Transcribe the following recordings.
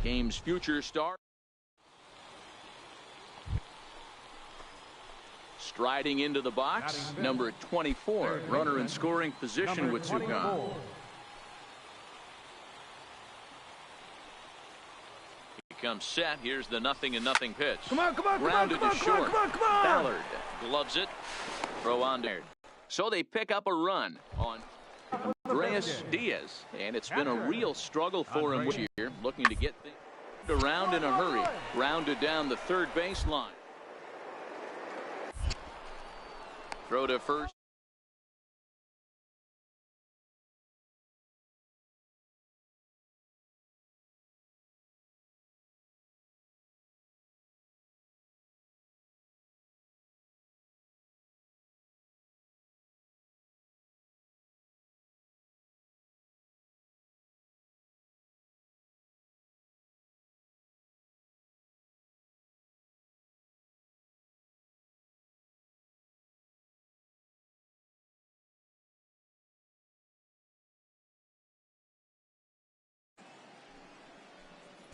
Game's future star. Striding into the box, number 24, runner in scoring position with 2 gone. He comes set. Here's the 0-0 pitch. Come on, grounded to short. come on. Ballard gloves it. Throw on there. So they pick up a run on Andreas Diaz, and it's been a real struggle for him this year, looking to get things around in a hurry. Grounded down the third baseline. Throw to first.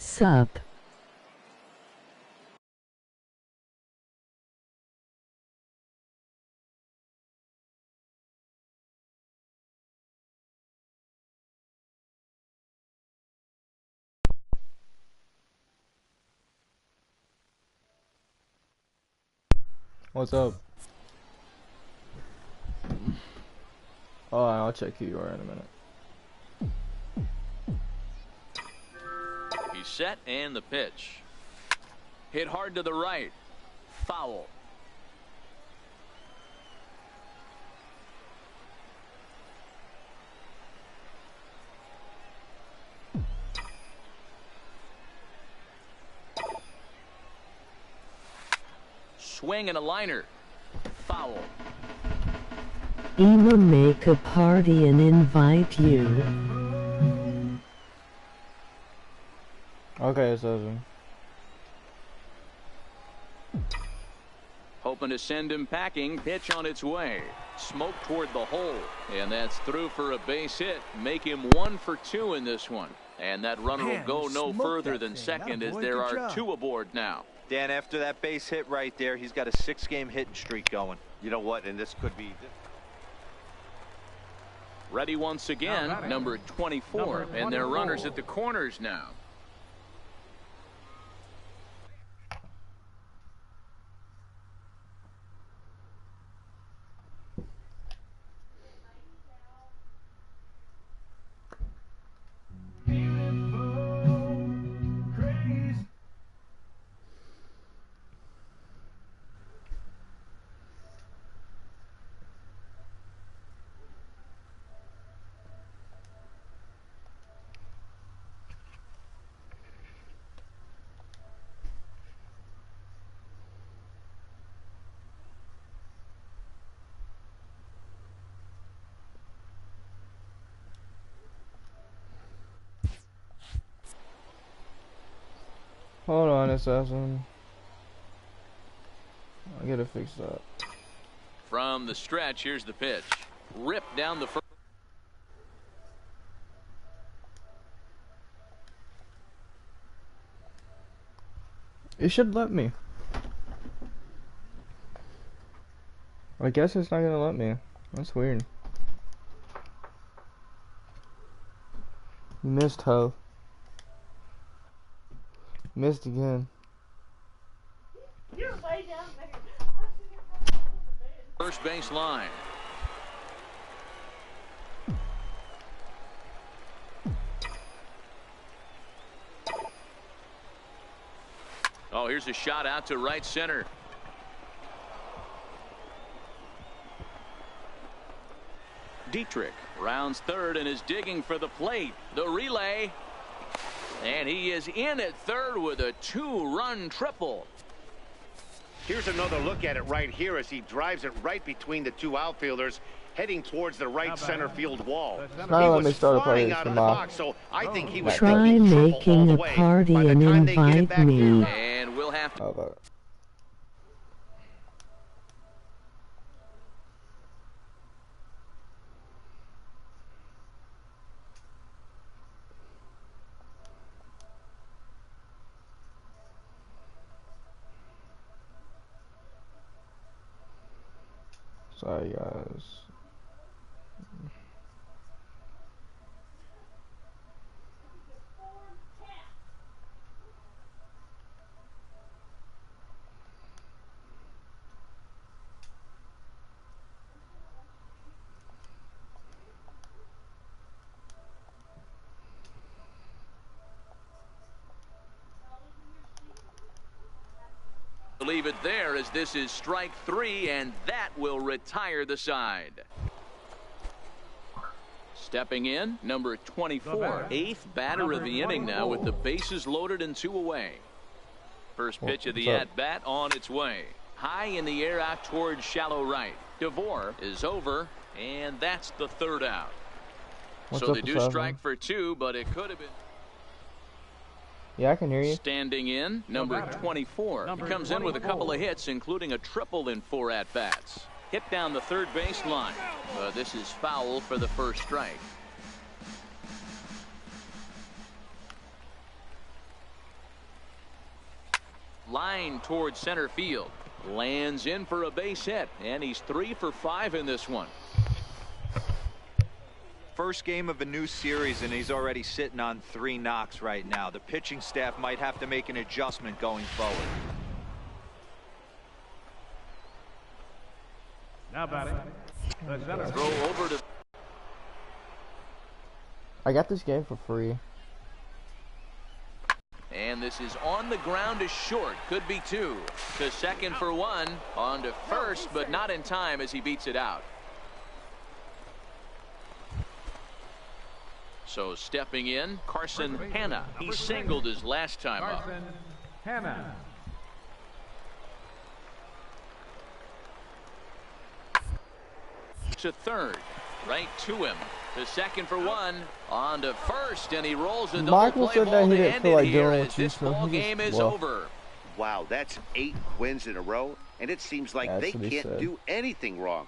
Sup. What's up? Oh, I'll check who you are in a minute. He's set, and the pitch. Hit hard to the right. Foul. Swing and a liner. Foul. He will make a party and invite you. Okay, it says him. Hoping to send him packing. Pitch on its way. Smoke toward the hole. And that's through for a base hit. Make him 1 for 2 in this one. And that runner will go no further than second, as there are 2 aboard now. Dan, after that base hit right there, he's got a 6-game hitting streak going. You know what? And this could be... Ready once again, number 24. And their runners at the corners now. Hold on, assassin. I gotta fix that. From the stretch, here's the pitch. Ripped down the first. It should let me. I guess it's not gonna let me. That's weird. You missed, Ho. Missed again. You're way down there. First base line. Oh, here's a shot out to right center. Dietrich rounds third and is digging for the plate. The relay. And he is in at third with a 2-run triple. Here's another look at it right here as he drives it right between the 2 outfielders, heading towards the right center field wall. Now let me start a party out for of the Ma. box, so I think he was Try thinking triple all making the a way. party By the and time they get it invite back me. And we'll have to. How about it? Sorry, guys. Leave it there as this is strike 3, and that will retire the side. Stepping in, number 24, eighth batter of the inning now with the bases loaded and 2 away. First pitch of the at-bat on its way. High in the air out towards shallow right. DeVore is over, and that's the 3rd out. So they do strike for 2, but it could have been. Yeah, I can hear you. Standing in, number 24. He comes in with a couple of hits, including a triple in 4 at-bats. Hit down the third base line. This is foul for the first strike. Line towards center field. Lands in for a base hit, and he's 3 for 5 in this one. First game of a new series, and he's already sitting on 3 knocks right now. The pitching staff might have to make an adjustment going forward. Now batting. Throw over to. I got this game for free. And this is on the ground is short. Could be 2. To second for 1. On to first, but not in time as he beats it out. So stepping in, Carson Hanna. He singled his last time up. Carson Hanna. To third, right to him. To second for 1. On to first, and he rolls a double Michael play said ball that he to didn't end feel it like here doing as it, this so ball he just game is left. over. Wow, that's 8 wins in a row, and it seems like That's they what he can't said. do anything wrong.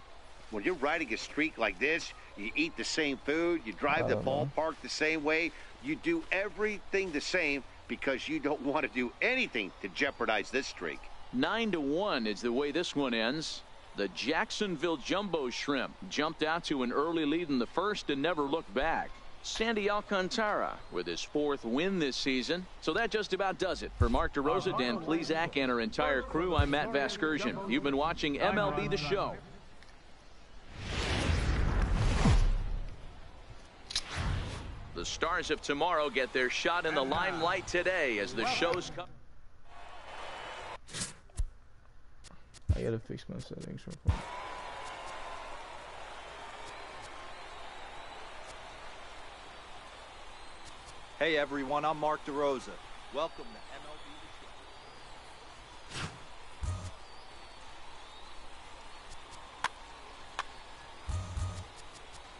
When you're riding a streak like this, you eat the same food, you drive the ballpark the same way, you do everything the same because you don't want to do anything to jeopardize this streak. 9-1 is the way this one ends. The Jacksonville Jumbo Shrimp jumped out to an early lead in the first and never looked back. Sandy Alcantara with his 4th win this season. So that just about does it. For Mark DeRosa, Dan Plesac, and our entire crew, I'm Matt Vasgersian. You've been watching MLB The Show. The stars of tomorrow get their shot in the limelight today as the shows come. I gotta fix my settings real quick. Hey everyone, I'm Mark DeRosa. Welcome to MLB The Show.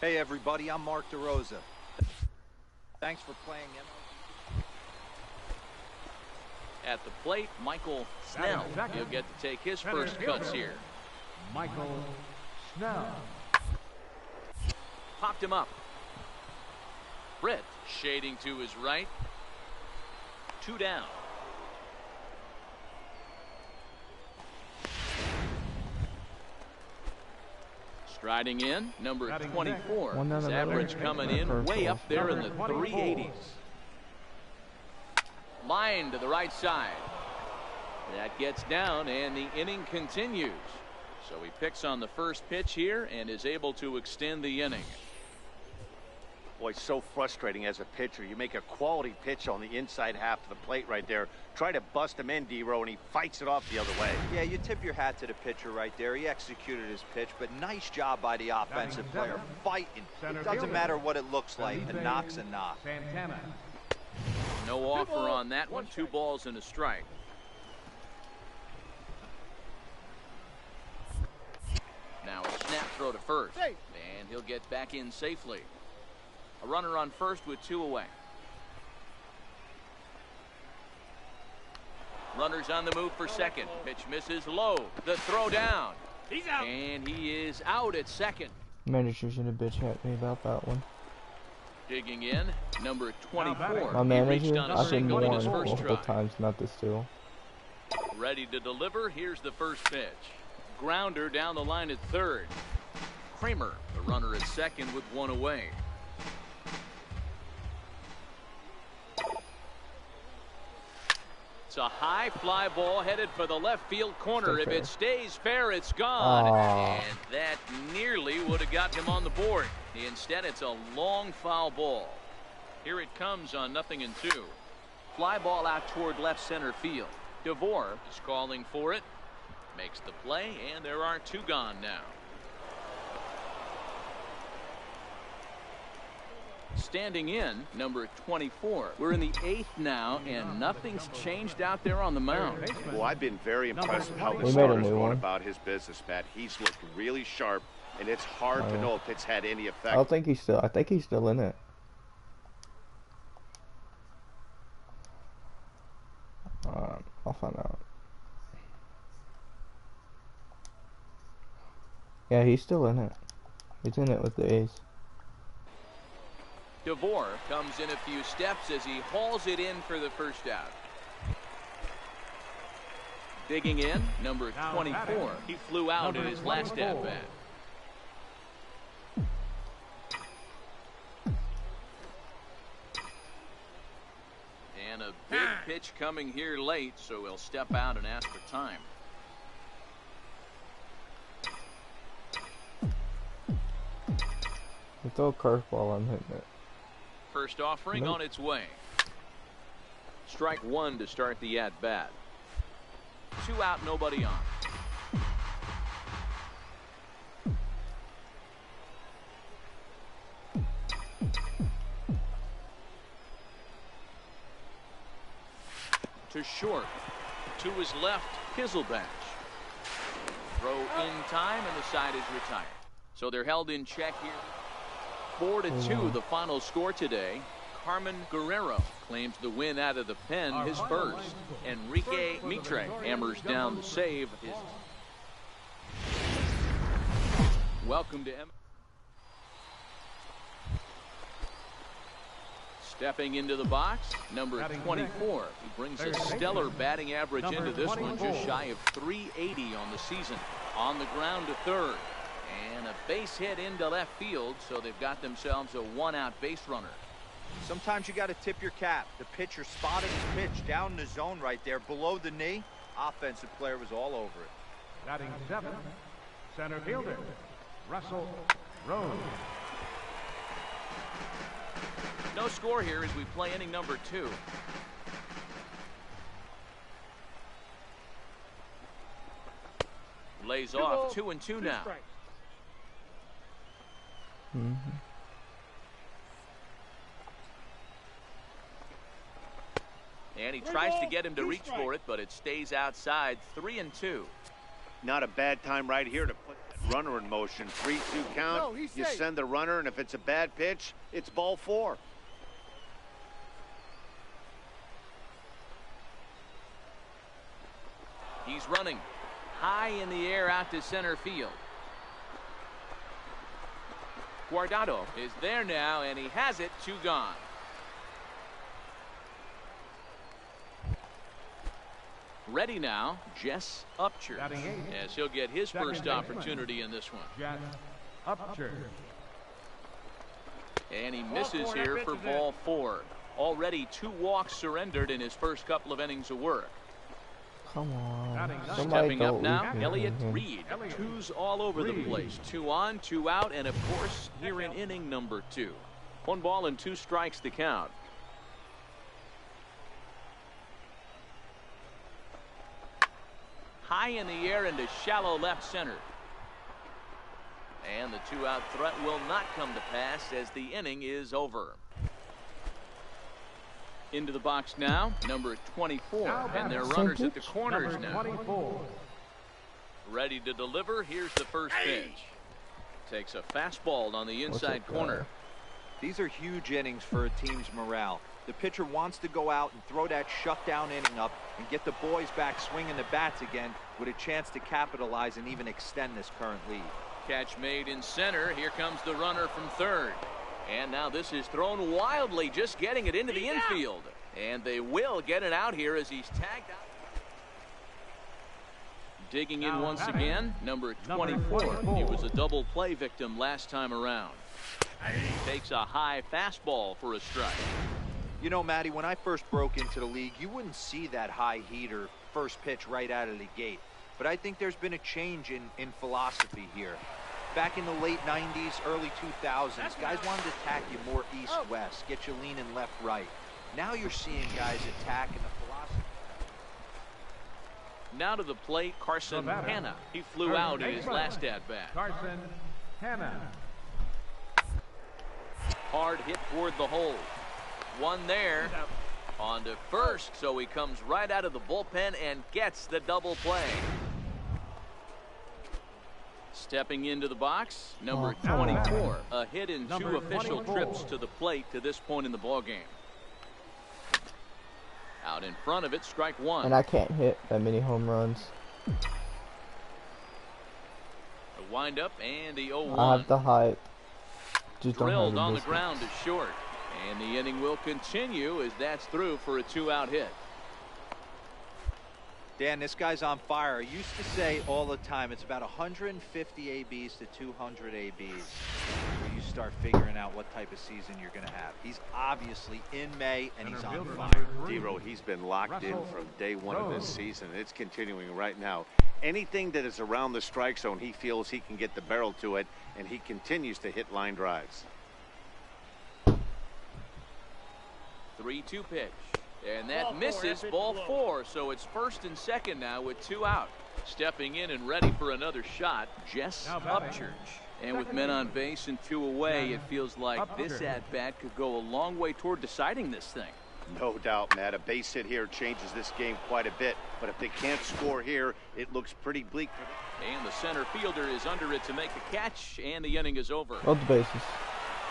Hey everybody, I'm Mark DeRosa. Thanks for playing MLB. At the plate, Michael Snell. He'll get to take his first cuts here. Michael Snell. Popped him up. Britt shading to his right. 2 down. Striding in, number 24. His average coming in way up there in the 380s. Line to the right side. That gets down, and the inning continues. So he picks on the first pitch here and is able to extend the inning. Boy, it's so frustrating as a pitcher. You make a quality pitch on the inside half of the plate right there. Try to bust him in, D-Row, and he fights it off the other way. Yeah, you tip your hat to the pitcher right there. He executed his pitch, but nice job by the offensive player fighting. It doesn't matter what it looks like. A knock's a knock. Santana. No offer on that one. 2 balls and a strike. Now a snap throw to first, and he'll get back in safely. A runner on first with 2 away. Runners on the move for second. Pitch misses low. The throw down. He's out. And he is out at second. Manager should have bitch at me about that one. Digging in, number 24. My He reached manager, on a I've been single in warned his first multiple try. times not to steal. Ready to deliver. Here's the first pitch. grounder down the line at third. Kramer, the runner at second with one away. It's a high fly ball headed for the left field corner. If it stays fair, it's gone. And that nearly would have got him on the board. Instead, it's a long foul ball. Here it comes on 0-2. Fly ball out toward left center field. DeVore is calling for it. Makes the play, and there are two gone now. Standing in, number 24. We're in the 8th now, and nothing's changed out there on the mound. Well, I've been very impressed with how the We made a starter's new going one. about his business, Pat. He's looked really sharp, and it's hard to know if it's had any effect. I think he's still in it. I'll find out. Yeah, he's still in it. He's in it with the A's. DeVore comes in a few steps as he hauls it in for the first out. Digging in, number 24. He flew out in his last at-bat. And a big pitch coming here late, so he'll step out and ask for time. You throw a curveball, I'm hitting it. First offering on its way. Strike one to start the at-bat. 2 out, nobody on. To short. To his left, Kizelbatch. Throw in time, and the side is retired. So they're held in check here. 4-2 the final score today. Carmen Guerrero claims the win out of the pen, his first. Enrique Mitre hammers down the save. Welcome to Stepping into the box, number 24. He brings a stellar batting average into this one, just shy of 380 on the season. On the ground to third. And a base hit into left field, so they've got themselves a 1-out base runner. Sometimes you got to tip your cap. The pitcher spotted his pitch down in the zone right there below the knee. Offensive player was all over it. Batting 7th, center fielder, Russell Rose. No score here as we play inning number 2. Lays off 2-2 now. And he tries to get him to reach for it, but it stays outside. 3-2. Not a bad time right here to put that runner in motion. 3-2 count. You send the runner, and if it's a bad pitch, it's ball 4. He's running high in the air out to center field. Guardado is there now, and he has it. 2 gone. Ready now, Jess Upchurch, as he'll get his first opportunity in this one. Jess Upchurch. And he misses here for ball 4. Already 2 walks surrendered in his first couple of innings of work. Come on. Stepping up now, leave Elliott him. Reed. 2s all over the place. 2 on, 2 out, and of course, here in inning number 2. 1 ball and 2 strikes to count. High in the air into shallow left center. And the 2-out threat will not come to pass as the inning is over. Into the box now, number 24, and their runners at the corners now. 24. Ready to deliver. Here's the first pitch. Takes a fastball on the inside corner. These are huge innings for a team's morale. The pitcher wants to go out and throw that shutdown inning up and get the boys back swinging the bats again with a chance to capitalize and even extend this current lead. Catch made in center. Here comes the runner from third. And now this is thrown wildly, just getting it into the infield. And they will get it out here as he's tagged out. digging in Now once batting, again, number number 24. 24. He was a double play victim last time around. He takes a high fastball for a strike. You know, Matty, when I first broke into the league, you wouldn't see that high heater first pitch right out of the gate. But I think there's been a change in philosophy here. Back in the late 90s, early 2000s, guys wanted to attack you more east-west, get you leaning left-right. Now you're seeing guys attack in the philosophy. Now to the plate, Carson The batter, Hanna. He flew out in his last at-bat. Carson Hanna. Hard hit toward the hole. One there. On to first, so he comes right out of the bullpen and gets the double play. Stepping into the box, number 24. A hit in Number 2 official 24. trips to the plate to this point in the ballgame. Out in front of it, strike one. And I can't hit that many home runs. A windup and the 0-1. I have the height. Just don't have Drilled the on the distance. ground to short. And the inning will continue as that's through for a 2-out hit. Dan, this guy's on fire. I used to say all the time, it's about 150 ABs to 200 ABs where you start figuring out what type of season you're going to have. He's obviously in May, and he's Center on fielder fire. number 3. Dero, he's been locked in Russell from day one of this Rose. season. It's continuing right now. Anything that is around the strike zone, he feels he can get the barrel to it, and he continues to hit line drives. 3-2 pitch. And that misses, ball 4. So it's first and second now with 2 out. Stepping in and ready for another shot, Jess Now batting. Upchurch. And with men on base and 2 away, it feels like this Upchurch. at-bat could go a long way toward deciding this thing. No doubt, Matt. A base hit here changes this game quite a bit. But if they can't score here, it looks pretty bleak for them. And the center fielder is under it to make the catch, and the inning is over. Load the bases.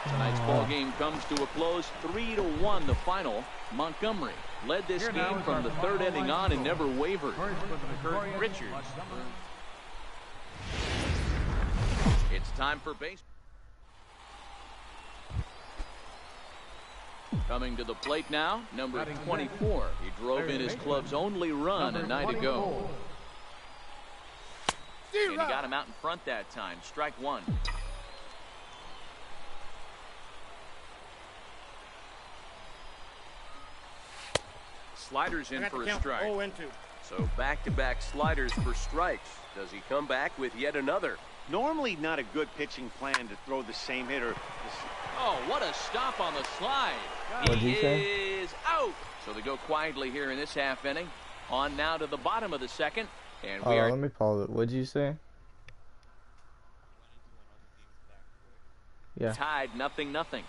Tonight's ball game comes to a close, 3-1 the final. Montgomery led this Here now game is from our the final third inning line on and score. never wavered. First for the Kurt Victorians, Richards. Montgomery. It's time for base. Coming to the plate now, number Batting 24. He drove in his club's only run a Number night ago. 24. And he got him out in front that time. Strike one. Sliders in for a strike. So back-to-back sliders for strikes. Does he come back with yet another? Normally not a good pitching plan to throw the same hitter. Oh, what a stop on the slide. What'd He you say? is out. So they go quietly here in this half inning. On now to the bottom of the second. And we are Let me pause it. What'd you say? Yeah. tied 0-0.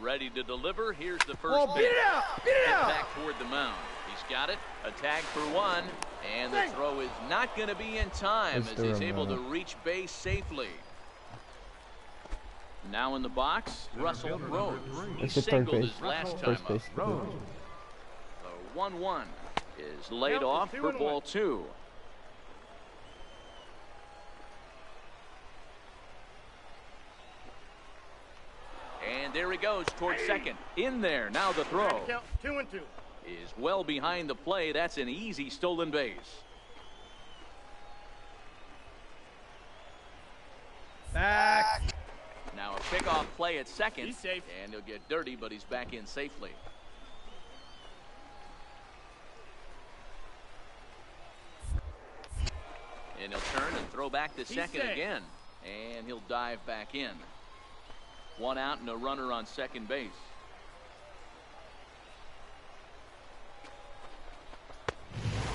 Ready to deliver. Here's the first pitch. Hit back toward the mound. He's got it. A tag for one. And the throw is not going to be in time Let's as do he's it, able to man. reach base safely. Now in the box, Russell fielder, Rose. number 3. He It's the third singled base. his last time First up. base. Rose. The 1-1 is laid off for ball 2. And there he goes towards second. In there. Now the throw Count 2-2. is well behind the play. That's an easy stolen base. Back. Now a pickoff play at second. He's safe. And he'll get dirty, but he's back in safely. And he'll turn and throw back to second safe. again. And he'll dive back in. 1 out and a runner on second base.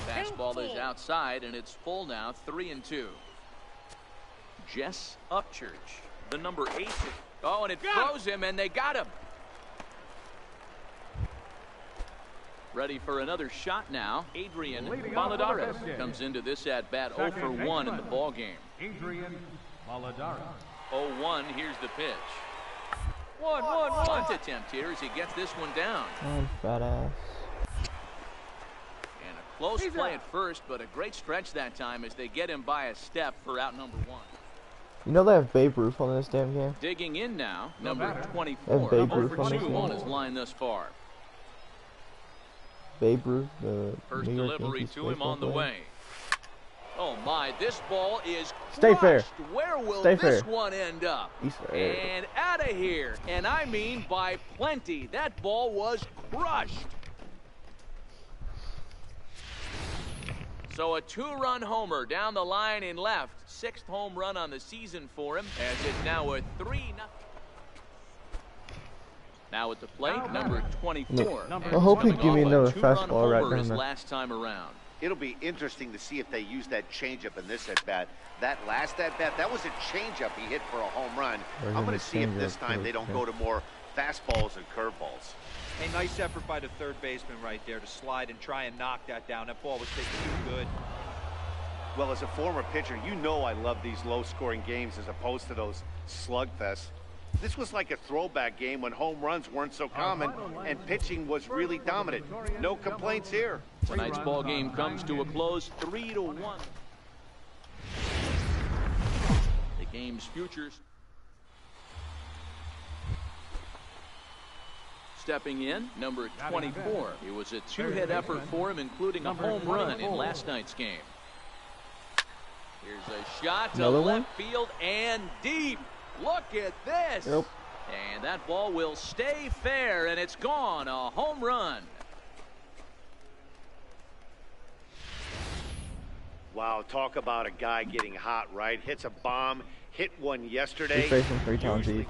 Fastball is outside, and it's full now, 3-2. Jess Upchurch, the number 8. Oh, and it throws him, and they got him. Ready for another shot now. Adrian Leading off for the Valadares Biscuits. comes into this at-bat 0 for 1 in the ball game. Adrian Valadares. 0-1, here's the pitch. Bunt attempt here as he gets this one down. Oh, fat ass. And a Close play at first, but a great stretch that time as they get him by a step for out number 1. You know they have Babe Ruth on this damn game? Digging in now, number They 24, have Babe Ruth 0 for on this 2 game? on his line thus far. Babe Ruth, the First New York delivery Yankees to him baseball on the player. way. Oh my, this ball is Stay fair. crushed. Where will Stay this fair. one end up? He's fair. And out of here. And I mean by plenty. That ball was crushed. So a 2-run homer down the line in left. 6th home run on the season for him, as it's now a 3-0. Now at the plate, number 24. I hope he Coming give me off a another 2-run fastball right homer down his there. last time around. It'll be interesting to see if they use that changeup in this at-bat. That last at-bat, that was a changeup he hit for a home run. Or I'm going his to see if changeup this time too, they don't yeah. go to more fastballs and curveballs. A nice effort by the third baseman right there to slide and try and knock that down. That ball was taken too good. Well, as a former pitcher, you know I love these low-scoring games as opposed to those slugfests. This was like a throwback game when home runs weren't so common and pitching was really dominant. No complaints here. Tonight's ball game comes to a close, 3-1. The game's futures. Stepping in, number 24. It was a 2-hit effort for him, including a home run in last night's game. Here's a shot to Another left one? field and deep. Look at this. Yep. And that ball will stay fair, and it's gone. A home run. Wow, talk about a guy getting hot, right? Hits a bomb, hit one yesterday. We faced him 3 times Usually- each.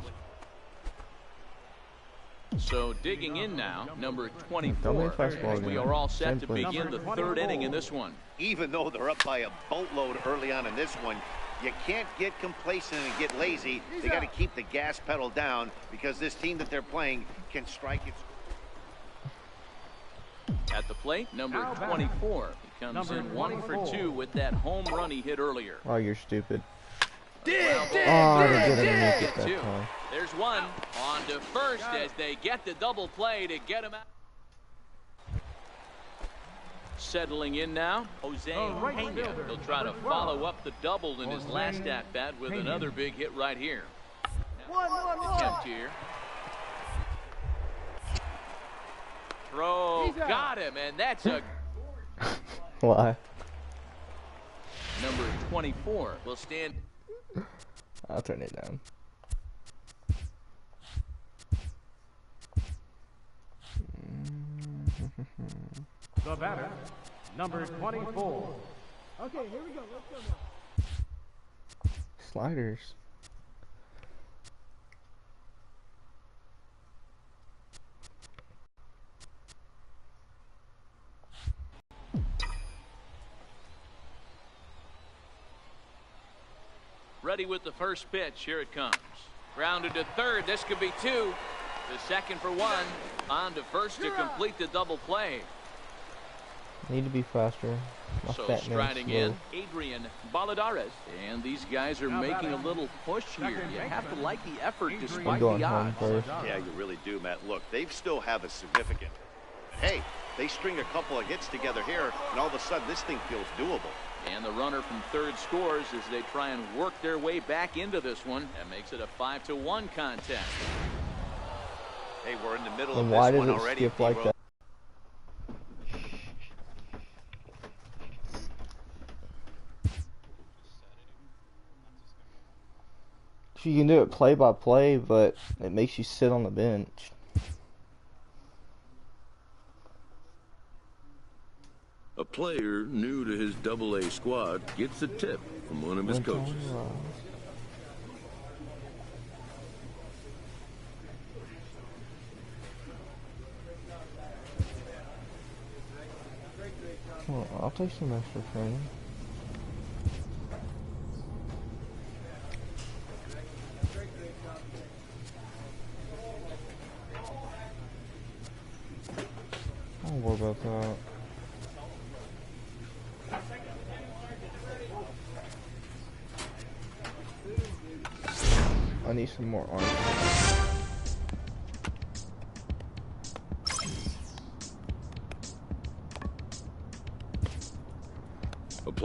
So digging in now, number Don't 24. make fastball We again. are all set Same to play. begin the 3rd inning in this one. Even though they're up by a boatload early on in this one, you can't get complacent and get lazy. They got to keep the gas pedal down because this team that they're playing can strike its... At the plate, number 24. He comes in 1 for 2 with that home run he hit earlier. Oh, you're stupid. Did Oh, they didn't make it that two. time. There's one on to first as they get the double play to get him out. Settling in now, Jose Pena. He'll try to follow up the double in his last at-bat with another big hit right here. Attempt here. Throw, got him, and that's a Why? number 24 will stand. I'll turn it down. The batter, number 24. Okay, here we go. Let's go now. Sliders. Ready with the first pitch. Here it comes. Grounded to third. This could be 2. The second for 1. On to first to complete the double play. Need to be faster. My So fat man's striding slow. in, Adrian Baladares. And these guys are making a little push here. You have to like the effort I'm despite going the home odds. first. Yeah, you really do, Matt. Look, they still have a significant... Hey, they string a couple of hits together here, and all of a sudden this thing feels doable. And the runner from third scores as they try and work their way back into this one. That makes it a 5-1 contest. Hey, we're in the middle And of why this did one it already. skip like D-Rose. that? You can do it play by play, but it makes you sit on the bench. A player new to his Double-A squad gets a tip from one of his coaches. Well, I'll take some extra training. I don't worry about that. I need some more armor.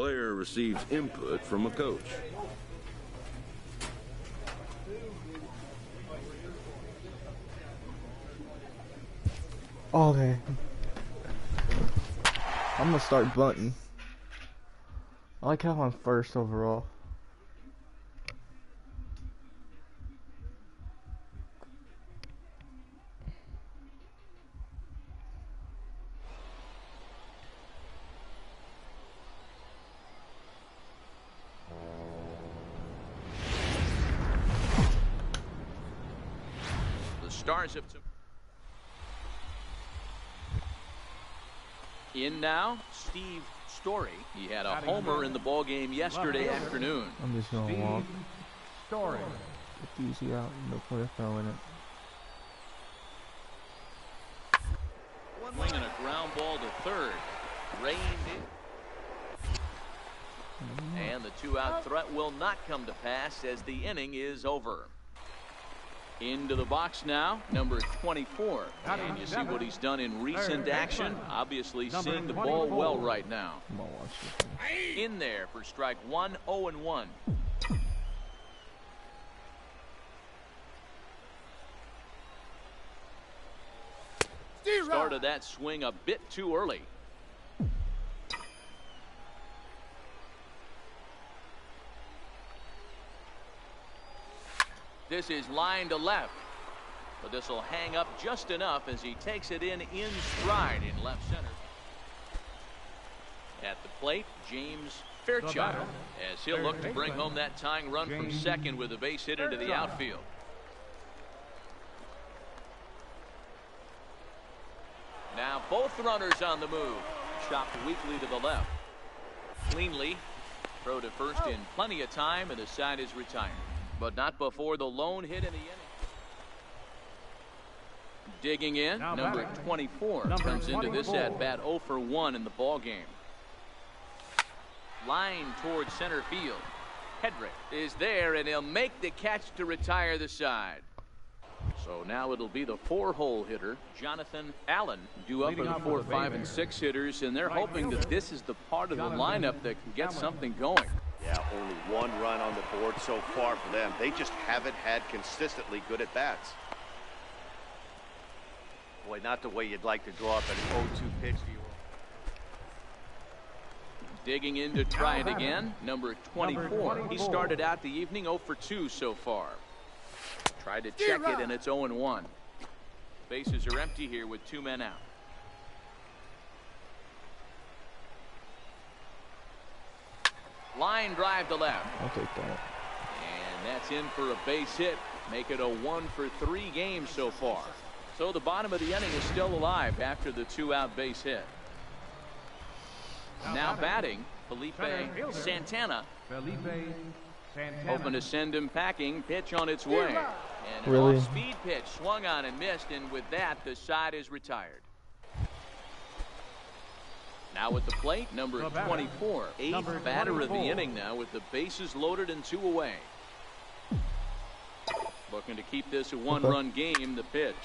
player receives input from a coach. Okay. I'm gonna start bunting. I like how I'm first overall. The Stars have in now, Steve Story. He had a homer in the ball game yesterday afternoon. I'm just gonna walk. Story. Get easy out. No point of throwing it. Swinging a ground ball to third. Reined in. And the two-out threat will not come to pass as the inning is over. Into the box now, number 24. And you see what he's done in recent action. Obviously seeing the ball well right now. Come on, watch this. In there for strike one, 0-1. Started that swing a bit too early. This is line to left, but this will hang up just enough as he takes it in stride in left center. At the plate, James Fairchild, as he'll look to bring home that tying run from second with a base hit into the outfield. Now both runners on the move. Chopped weakly to the left. Cleanly throw to first in plenty of time, and the side is retired. But not before the lone hit in the inning. Digging in, number 24 comes into this at bat 0 for 1 in the ball game. Line towards center field. Hedrick is there, and he'll make the catch to retire the side. So now it'll be the 4-hole hitter, Jonathan Allen, due up for the 4, 5, and 6 hitters, and they're hoping that this is the part of the lineup that can get something going. Yeah, only one run on the board so far for them. They just haven't had consistently good at-bats. Boy, not the way you'd like to draw up an 0-2 pitch to you. Digging in to try it again, number 24. He started out the evening 0 for 2 so far. Tried to check it, and it's 0-1. Bases are empty here with 2 men out. Line drive to left. I'll take that. And that's in for a base hit. Make it a 1 for 3 games so far. So the bottom of the inning is still alive after the 2-out base hit. Now batting, Felipe Santana. Hoping to send him packing. Pitch on its way. And an off-speed pitch swung on and missed, and with that, the side is retired. Now at the plate, number 24, 8th batter of the inning now with the bases loaded and 2 away. Looking to keep this a 1-run game, the pitch.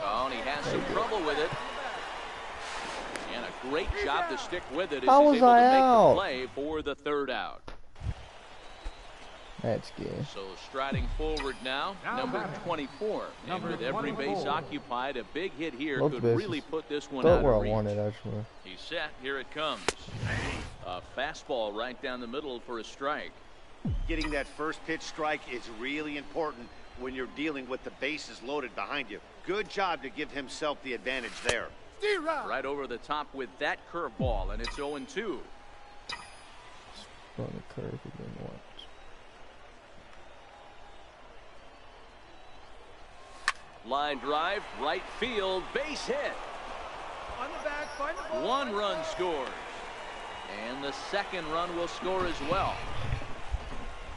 Oh, and he has some trouble with it. And a great job to stick with it as he's able to make the play for the 3rd out. That's good. So striding forward now, number 24. And with every base occupied, a big hit here could really put this one out of reach. Actually. He's set. Here it comes. A fastball right down the middle for a strike. Getting that first pitch strike is really important when you're dealing with the bases loaded behind you. Good job to give himself the advantage there. Right over the top with that curveball, and it's 0-2. On the curve again once. Line drive, right field, base hit. On the back, find the ball. 1 run scores. And the 2nd run will score as well.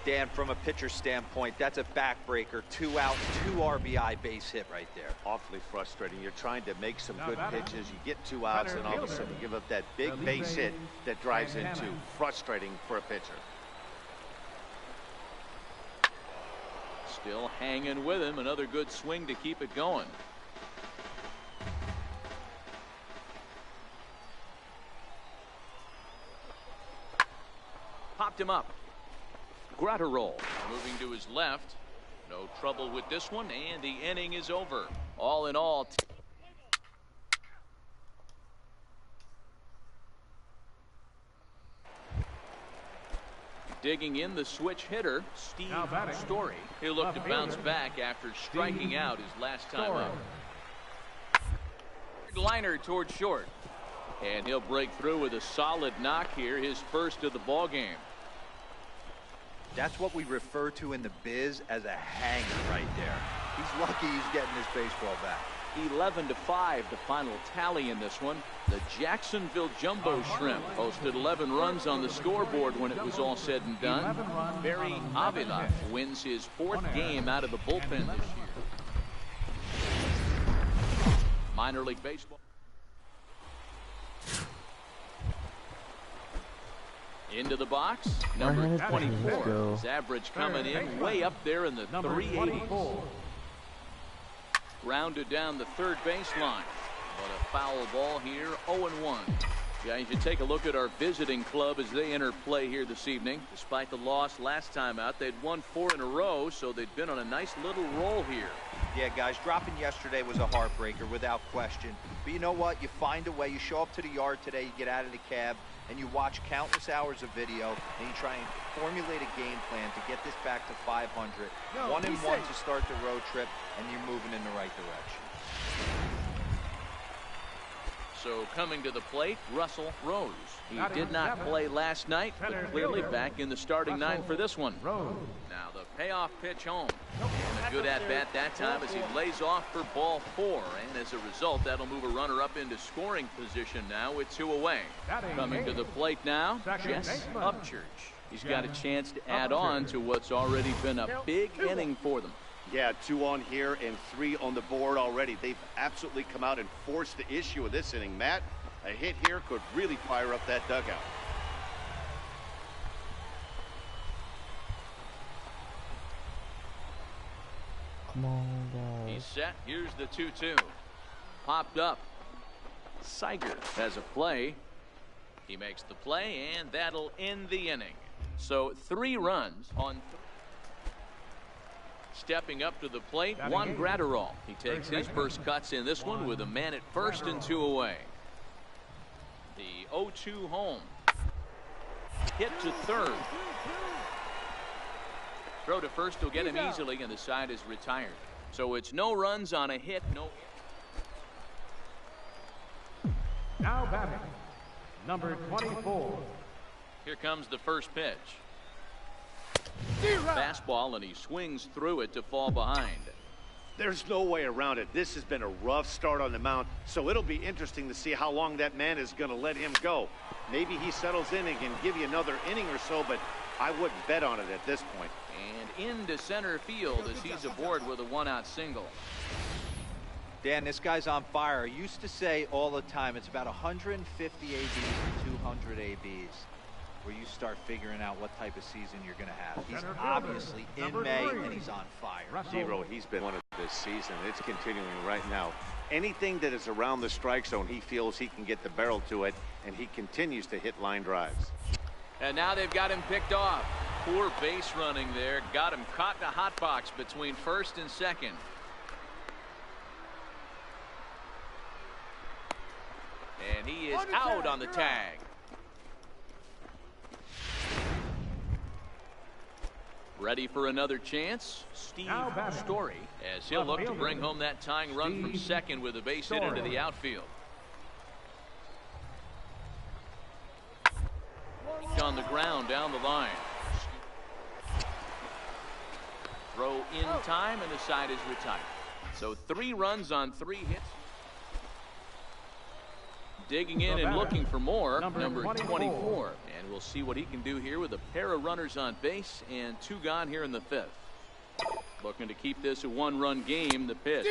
Dan, from a pitcher standpoint, that's a backbreaker. 2 out, 2 RBI base hit right there. Awfully frustrating. You're trying to make some good pitches. You get 2 outs, and all of a sudden you give up that big base hit that drives in 2. Frustrating for a pitcher. Still hanging with him. Another good swing to keep it going. picked him up. Gratterall moving to his left. No trouble with this one, and the inning is over. All in all, digging in the switch hitter, Steve Story. He'll look to bounce back after striking out his last time up. Liner toward short. And he'll break through with a solid knock here, his first of the ball game. That's what we refer to in the biz as a hanger right there. He's lucky he's getting this baseball back. 11-5, the final tally in this one. The Jacksonville Jumbo Shrimp posted 11 runs on the scoreboard when it was all said and done. Barry Avila wins his 4th game out of the bullpen this year. Minor League Baseball. Into the box, number 24. His average coming in way up there in the 380s. Grounded down the third baseline. But a foul ball here, 0-1. Guys, you take a look at our visiting club as they enter play here this evening. Despite the loss last time out, they'd won 4 in a row, so they've been on a nice little roll here. Yeah, guys, dropping yesterday was a heartbreaker without question. But you know what? You find a way. You show up to the yard today, you get out of the cab, and you watch countless hours of video, and you try and formulate a game plan to get this back to 500. 1-1 to start the road trip, and you're moving in the right direction. So coming to the plate, Russell Rose. He did not play last night, but clearly back in the starting 9 for this one. Now the payoff pitch home. And a good at-bat that time as he lays off for ball 4. And as a result, that'll move a runner up into scoring position now with 2 away. Coming to the plate now, Jess Upchurch. He's got a chance to add on to what's already been a big inning for them. Yeah, 2 on here and 3 on the board already. They've absolutely come out and forced the issue of this inning. Matt, a hit here could really fire up that dugout. Come on, guys. He's set. Here's the 2-2. Popped up. Siger has a play. He makes the play, and that'll end the inning. So 3 runs on. Stepping up to the plate, Juan Gratterall. He takes his first cuts in this one with a man at first and 2 away. The 0-2 home. Hit to third. Throw to first will get him easily, and the side is retired. So it's no runs on a hit, no. Now batting, number 24. Here comes the first pitch. Fastball, and he swings through it to fall behind. There's no way around it. This has been a rough start on the mound, so it'll be interesting to see how long that man is going to let him go. Maybe he settles in and can give you another inning or so, but I wouldn't bet on it at this point. And into center field as he's aboard with a 1-out single. Dan, this guy's on fire. I used to say all the time it's about 150 ABs to 200 ABs. Where you start figuring out what type of season you're going to have. He's obviously in May, and he's on fire. Zero, he's been one of this season. It's continuing right now. Anything that is around the strike zone, he feels he can get the barrel to it, and he continues to hit line drives. And now they've got him picked off. Poor base running there. Got him caught in a hot box between first and second. And he is out on the tag. Ready for another chance? Steve Story, as he'll look to bring home that tying run from second with a base hit into the outfield. On the ground down the line. Throw in time, and the side is retired. So 3 runs on 3 hits. Digging in and looking for more, number 24. And we'll see what he can do here with a pair of runners on base and 2 gone here in the 5th. Looking to keep this a 1-run game, the pitch.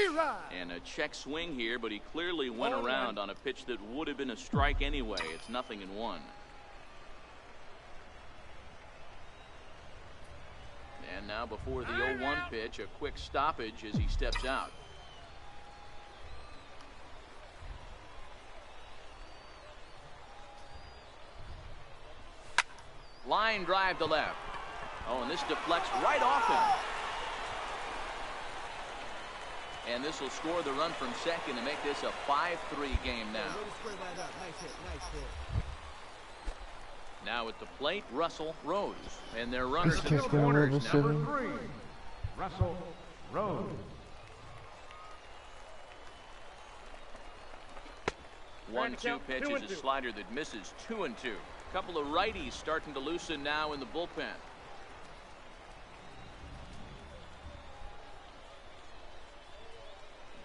And a check swing here, but he clearly went around on a pitch that would have been a strike anyway. It's 0-1. And now before the 0-1 pitch, a quick stoppage as he steps out. Line drive to left. Oh, and this deflects right off him. And this will score the run from second to make this a 5-3 game now. Now at the plate, Russell Rose. And their runners in the corners, number 3, Russell Rose. 1-2 pitch is a slider that misses 2-2. Couple of righties starting to loosen now in the bullpen.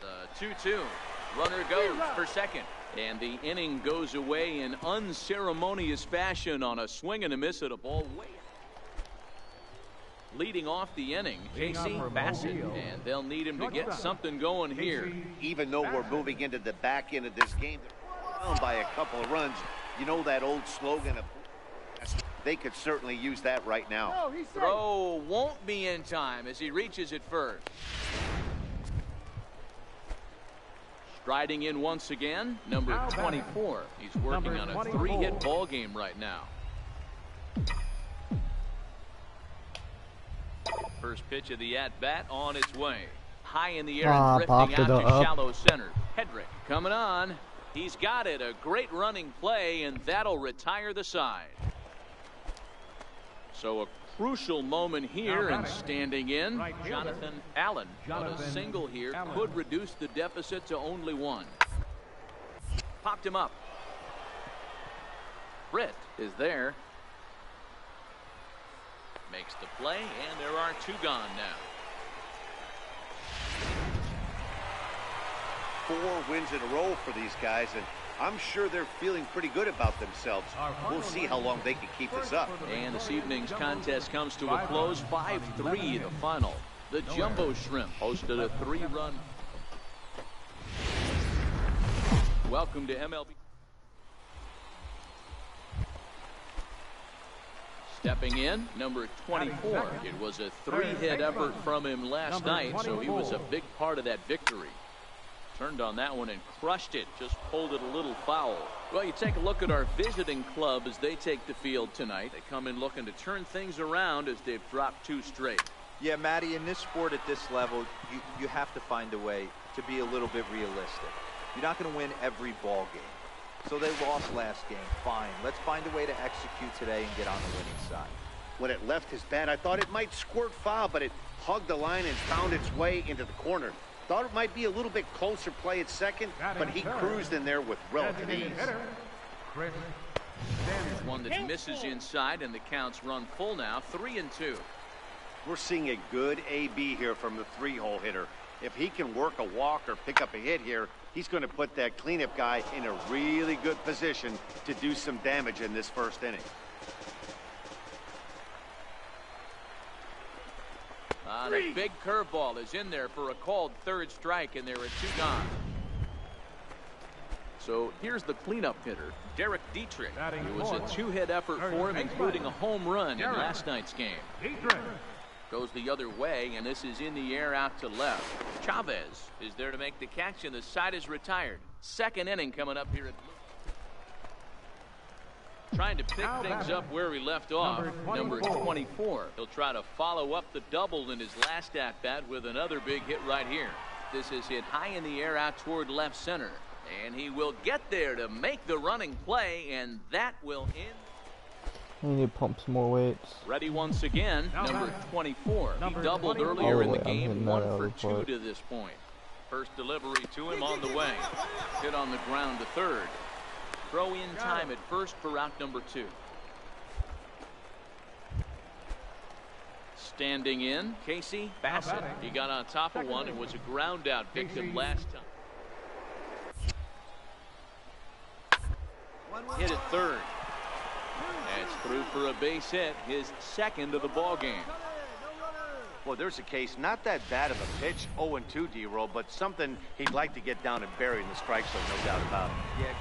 The 2-2. Runner goes for second. And the inning goes away in unceremonious fashion on a swing and a miss at a ball way. Leading off the inning, Casey Bassett, and they'll need him to get something going here. Even though we're moving into the back end of this game, they're down by a couple of runs. You know that old slogan of they could certainly use that right now. Throw won't be in time as he reaches it first. Striding in once again, number 24. He's working on a 3-hit ball game right now. First pitch of the at-bat on its way. High in the air and drifting out to shallow center. Hedrick coming on. He's got it. A great running play, and that'll retire the side. So a crucial moment here, and standing in, Jonathan Allen. But a single here could reduce the deficit to only 1. Popped him up. Britt is there. Makes the play, and there are 2 gone now. 4 wins in a row for these guys, and I'm sure they're feeling pretty good about themselves. We'll see how long they can keep this up. And this evening's contest comes to a close, 5-3 the final. The Jumbo Shrimp hosted a 3-run. Welcome to MLB. Stepping in, number 24. It was a 3-hit effort from him last night, so he was a big part of that victory. Turned on that one and crushed it. Just pulled it a little foul. Well, you take a look at our visiting club as they take the field tonight. They come in looking to turn things around as they've dropped 2 straight. Yeah, Matty, in this sport at this level, you have to find a way to be a little bit realistic. You're not going to win every ball game. So they lost last game. Fine. Let's find a way to execute today and get on the winning side. When it left his bat, I thought it might squirt foul, but it hugged the line and found its way into the corner. Thought it might be a little bit closer play at second, but he cruised in there with relative ease. One that misses inside, and the counts run full now, 3-2. We're seeing a good AB here from the 3-hole hitter. If he can work a walk or pick up a hit here, he's going to put that cleanup guy in a really good position to do some damage in this first inning. The big curveball is in there for a called 3rd strike, and there are 2 gone. So here's the cleanup hitter, Derek Dietrich. It was a 2-hit effort for him, including a home run in last night's game. Goes the other way, and this is in the air out to left. Chavez is there to make the catch, and the side is retired. 2nd inning coming up here at trying to pick things up where he left off. Number 24. He'll try to follow up the double in his last at-bat with another big hit right here. This is hit high in the air out toward left center. And he will get there to make the running play, and that will end. We need to pump some more weights. Ready once again, number 24. He doubled earlier in the game, 1 for 2 to this point. First delivery to him on the way. Hit on the ground to 3rd. Throw in time at first for out number 2. Standing in, Casey Bassett. He got on top of one and was a ground out victim last time. Hit at 3rd. That's through for a base hit, his 2nd of the ball game. Well, there's a case, not that bad of a pitch, 0-2 D-roll, but something he'd like to get down and bury in the strike zone, no doubt about it. Yeah.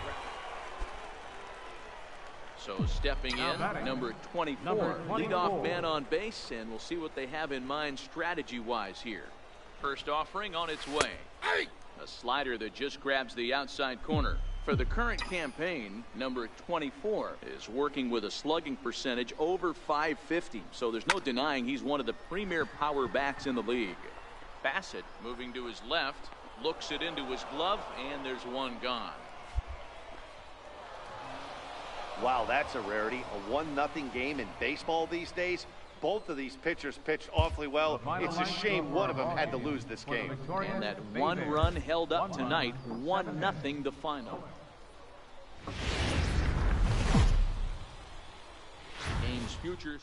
So stepping in, number 24, leadoff man on base, and we'll see what they have in mind strategy-wise here. First offering on its way. A slider that just grabs the outside corner. For the current campaign, number 24 is working with a slugging percentage over .550, so there's no denying he's one of the premier power bats in the league. Bassett moving to his left, looks it into his glove, and there's one gone. Wow, that's a rarity. A 1-0 game in baseball these days. Both of these pitchers pitched awfully well. It's a shame one of them had to lose this game. And that one run held up tonight, 1-0 the final. Game's futures.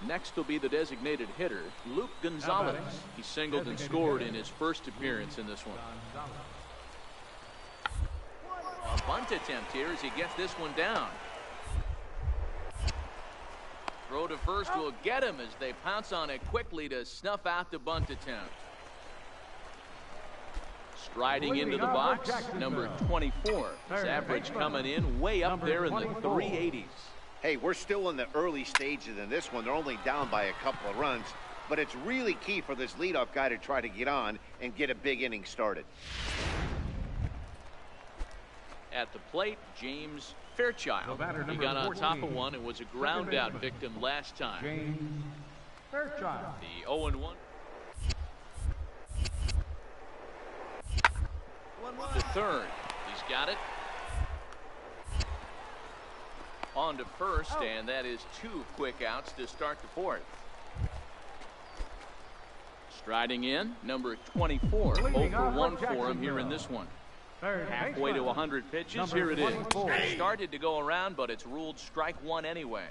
Next will be the designated hitter, Luke Gonzalez. He singled and scored in his first appearance in this one. A bunt attempt here as he gets this one down. Throw to first will get him as they pounce on it quickly to snuff out the bunt attempt. Striding into the box, number 24. His average coming in way up there in the 380s. Hey, we're still in the early stages in this one. They're only down by a couple of runs, but it's really key for this leadoff guy to try to get on and get a big inning started. At the plate, James Fairchild. He got on top of one and was a ground out victim last time. James Fairchild. The 0-1. To third. He's got it. On to first, and that is 2 quick outs to start the fourth. Striding in, number 24. 0 for 1 for him here in this one. Halfway to 100 pitches, here it is. Started to go around, but it's ruled strike one anyway.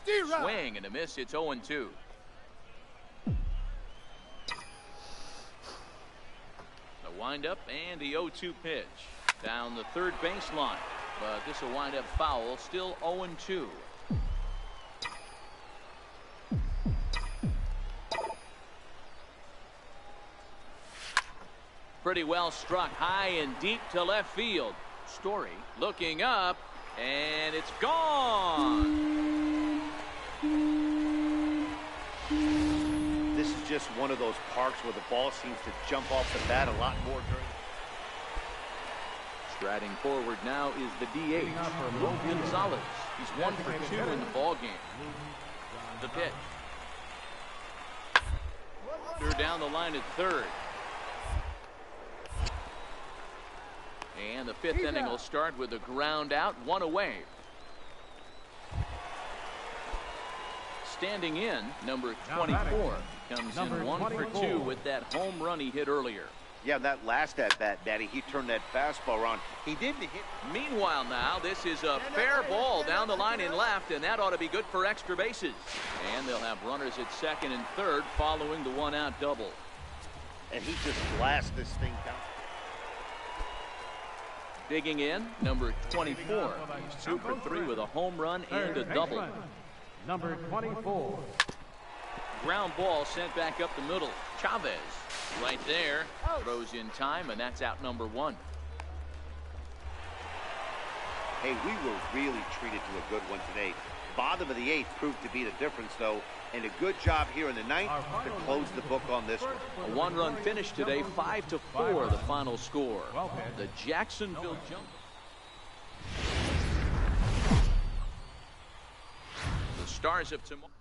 Swing and a miss, it's 0-2. The windup and the 0-2 pitch. Down the third baseline, but this will wind up foul, still 0-2. Pretty well struck high and deep to left field. Story looking up, and it's gone. This is just one of those parks where the ball seems to jump off the bat a lot more during. Striding forward now is the DH, Luke Gonzalez. He's 1 for 2 in the ball game. The pitch. They're down the line at third. And the 5th inning will start with a ground out, 1 away. Standing in, number 24 comes in 1 for 2 with that home run he hit earlier. Yeah, that last at-bat, Daddy, he turned that fastball around. He didn't hit. Meanwhile now, this is a fair ball down the line in left, and that ought to be good for extra bases. And they'll have runners at second and third following the one-out double. And he just blasts this thing down. Digging in, number 24. He's 2 for 3 with a home run and a double. Number 24. Ground ball sent back up the middle. Chavez right there. Throws in time, and that's out number 1. Hey, we were really treated to a good one today. Bottom of the 8th proved to be the difference, though, and a good job here in the 9th to close the book on this one. A 1-run finish today, 5-4 the final score. The Jacksonville jump. The Stars of tomorrow.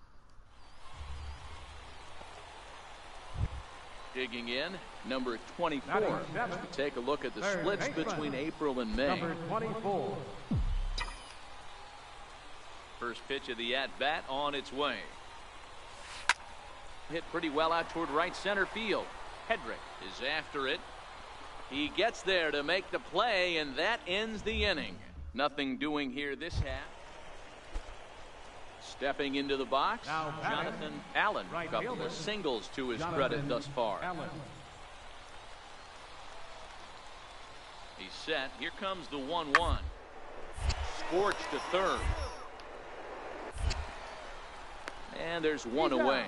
Digging in, number 24. As we take a look at the splits between April and May. Number 24. First pitch of the at-bat on its way. Hit pretty well out toward right center field. Hedrick is after it. He gets there to make the play, and that ends the inning. Nothing doing here this half. Stepping into the box, Jonathan Allen. A couple of singles to his credit thus far. He's set. Here comes the 1-1. Scorched to third. And there's one away.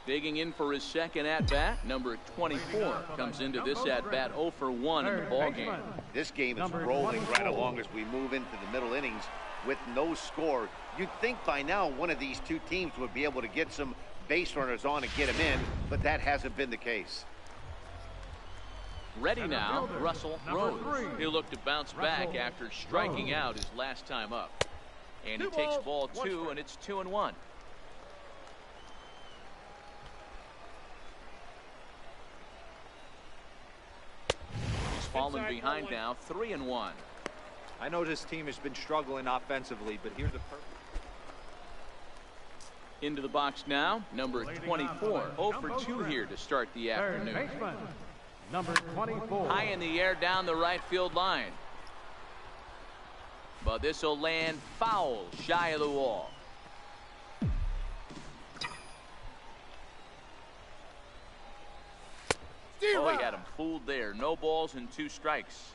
Digging in for his second at-bat, number 24 comes into this at-bat 0 for 1 in the ballgame. This game is rolling right along as we move into the middle innings with no score. You'd think by now one of these two teams would be able to get some base runners on and get them in, but that hasn't been the case. Ready now, Russell Rose. He'll look to bounce back after striking out his last time up. And he takes ball 2, and it's 2-1. He's fallen behind now, 3-1. I know this team has been struggling offensively, but here's a perfect. Into the box now, number 24. 0 for 2 here to start the afternoon. Baseman, number 24. High in the air down the right field line. But this will land foul shy of the wall. Oh, he had him fooled there. No balls and 2 strikes.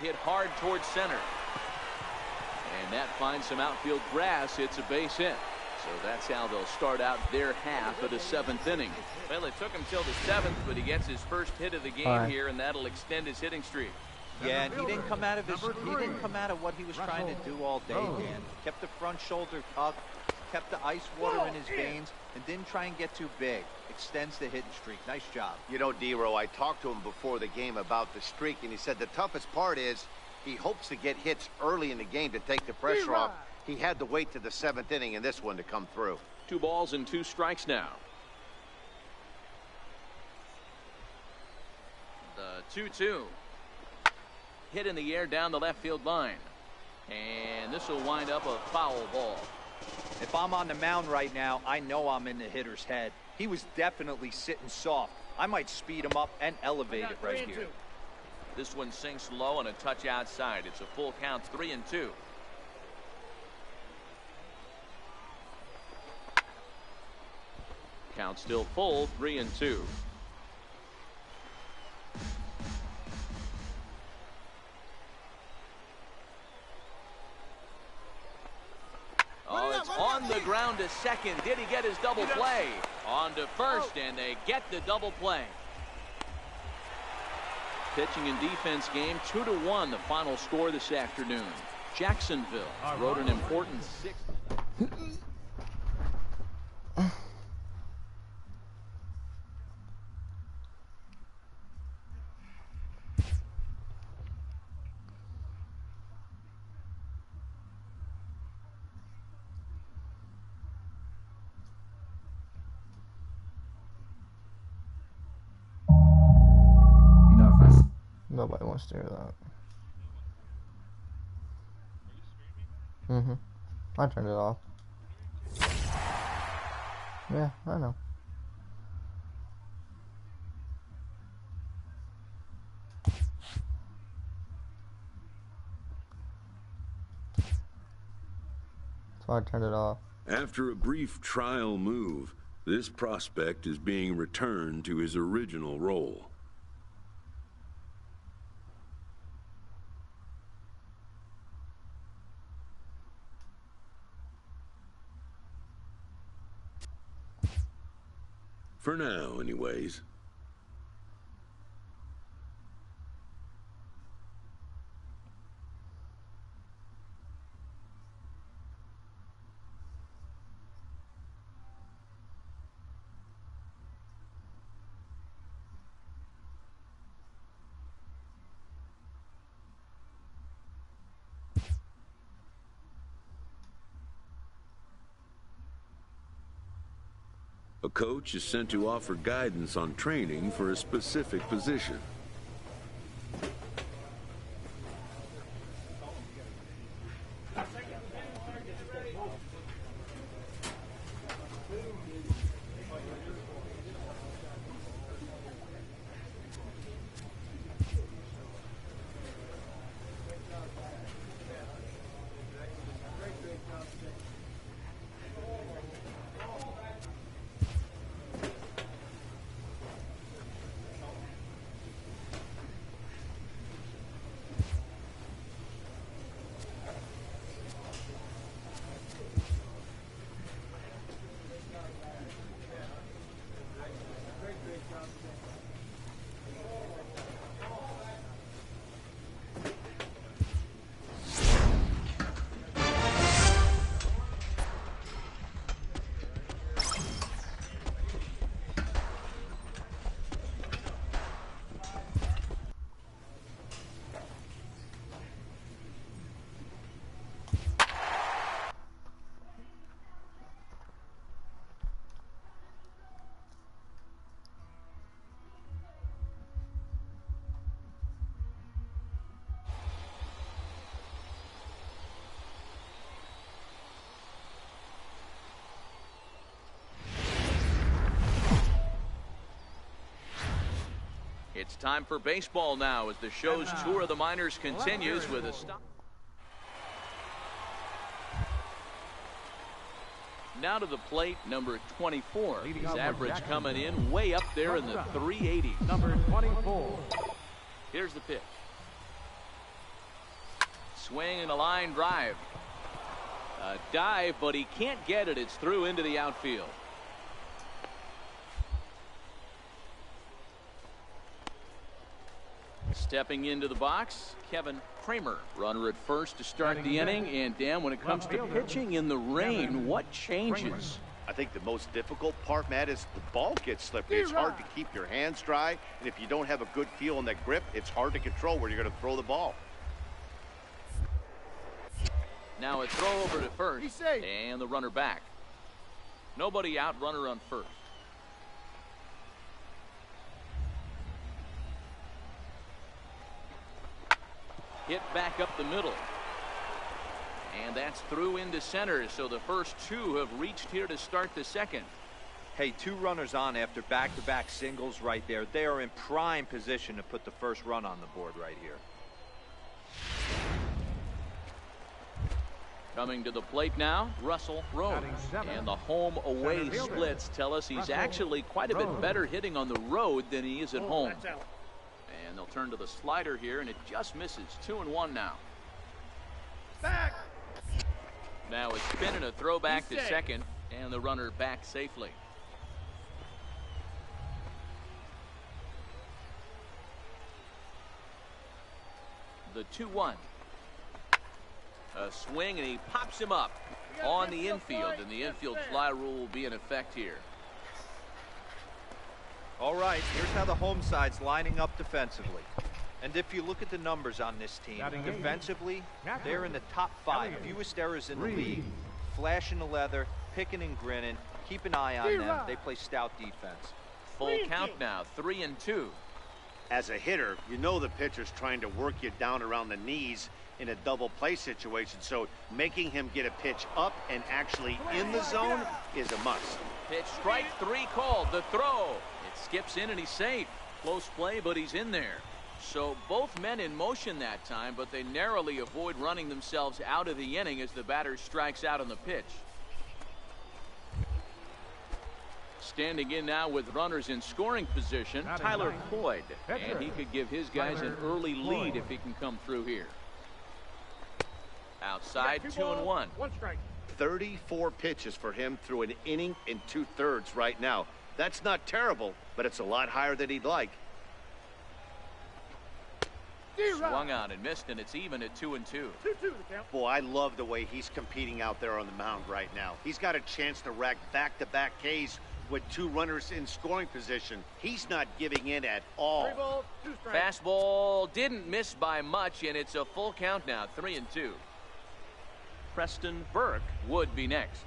Hit hard towards center. And that finds some outfield grass. It's a base hit. So that's how they'll start out their half of the 7th inning. Well, it took him till the 7th, but he gets his first hit of the game here, and that'll extend his hitting streak. Yeah, and he didn't come out of what he was trying to do all day, Dan. Kept the front shoulder tucked, kept the ice water in his veins, and didn't try and get too big. Extends the hitting streak. Nice job. You know, D-Row, I talked to him before the game about the streak, and he said the toughest part is he hopes to get hits early in the game to take the pressure off. He had to wait to the 7th inning in this one to come through. 2 balls and 2 strikes now. The 2-2. Hit in the air down the left field line. And this will wind up a foul ball. If I'm on the mound right now, I know I'm in the hitter's head. He was definitely sitting soft. I might speed him up and elevate it right here. This one sinks low and a touch outside. It's a full count, 3-2. Count still full, 3-2. Oh, it's on the ground to second. Did he get his double play? On to first, and they get the double play. Pitching and defense game, 2-1, the final score this afternoon. Jacksonville wrote an important 6th. Nobody wants to hear that. I turned it off. Yeah, I know. So I turned it off. After a brief trial move, this prospect is being returned to his original role. For now, anyways. A coach is sent to offer guidance on training for a specific position. time for baseball now as the show's tour of the minors continues with a stop. Now to the plate, number 24. His average coming in way up there in the 380. Number 24. Here's the pitch. Swing and a line drive. A dive, but he can't get it. It's through into the outfield. Stepping into the box, Kevin Kramer. Runner at first to start the inning. And Dan, when it comes to pitching in the rain, what changes? I think the most difficult part, Matt, is the ball gets slippery. It's hard to keep your hands dry, and if you don't have a good feel on that grip, it's hard to control where you're going to throw the ball. Now a throw over to first, and the runner back. Nobody out, runner on first. Hit back up the middle. And that's through into center, so the first two have reached here to start the second. Hey, 2 runners on after back-to-back singles right there. They are in prime position to put the first run on the board right here. Coming to the plate now, Russell Rose. And the home-away splits tell us he's actually quite a bit better hitting on the road than he is at home. And they'll turn to the slider here, and it just misses. 2-1 now. Back. Now a spin and a throw back to second, and the runner back safely. The 2-1. A swing, and he pops him up on the infield, and the infield fly rule will be in effect here. All right, here's how the home side's lining up defensively. And if you look at the numbers on this team, defensively, they're in the top 5. Fewest errors in the league. Flashing the leather, picking and grinning. Keep an eye on them. They play stout defense. Full count now, 3-2. As a hitter, you know the pitcher's trying to work you down around the knees in a double play situation, so making him get a pitch up and actually in the zone is a must. Pitch strike 3 called. The throw. It skips in and he's safe. Close play, but he's in there. So both men in motion that time, but they narrowly avoid running themselves out of the inning as the batter strikes out on the pitch. Standing in now with runners in scoring position, Tyler Floyd. And he could give his guys an early lead if he can come through here. Outside, 2-1. 1 strike. 34 pitches for him through an inning and 2/3 right now. That's not terrible, but it's a lot higher than he'd like. Swung on and missed, and it's even at 2-2. 2-2 the count. Boy, I love the way he's competing out there on the mound right now. He's got a chance to rack back-to-back Ks with 2 runners in scoring position. He's not giving in at all. 3 balls, 2 strikes. Fastball didn't miss by much, and it's a full count now, 3-2. Preston Burke would be next.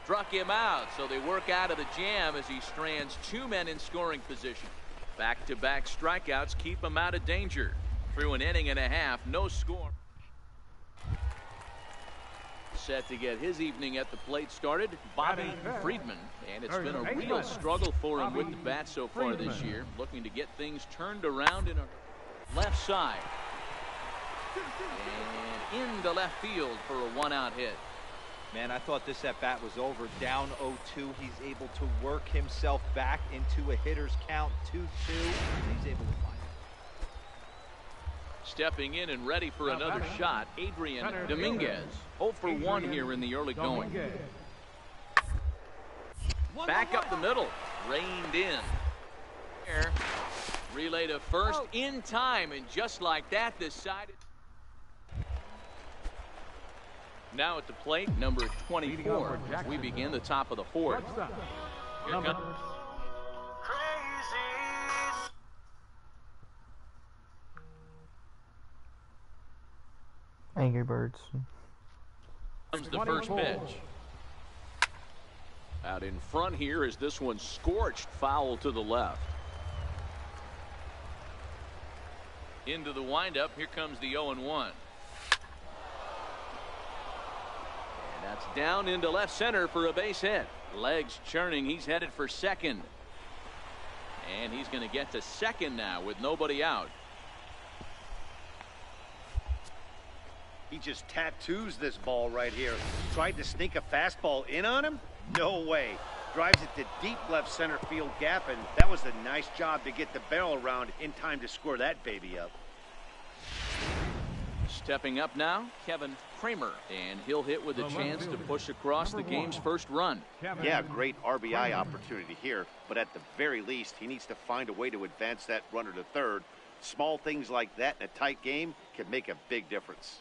Struck him out, so they work out of the jam as he strands 2 men in scoring position. Back-to-back strikeouts keep him out of danger. Through an inning and a half, no score. Set to get his evening at the plate started, Bobby Friedman. And it's been a real struggle for him with the bat so far this year. Looking to get things turned around in a left side. And into left field for a 1-out hit. Man, I thought this at-bat was over. Down 0-2. He's able to work himself back into a hitter's count, 2-2. He's able to find it. Stepping in and ready for another shot, Adrian Dominguez. 0 for 1 here in the early going. Back up the middle. Reined in. Relay to first in time, and just like that, decided. Now at the plate, number 24. We begin the top of the 4th. Here comes Angry Birds. the first pitch. Out in front here is this one scorched foul to the left. Into the windup, here comes the 0-1. That's down into left center for a base hit. Legs churning. He's headed for second. And he's going to get to second now with nobody out. He just tattoos this ball right here. Tried to sneak a fastball in on him? No way. Drives it to deep left center field gap, and that was a nice job to get the barrel around in time to score that baby up. Stepping up now, Kevin Kramer, and he'll hit with a chance to push across the game's first run. Yeah, great RBI opportunity here, but at the very least, he needs to find a way to advance that runner to third. Small things like that in a tight game can make a big difference.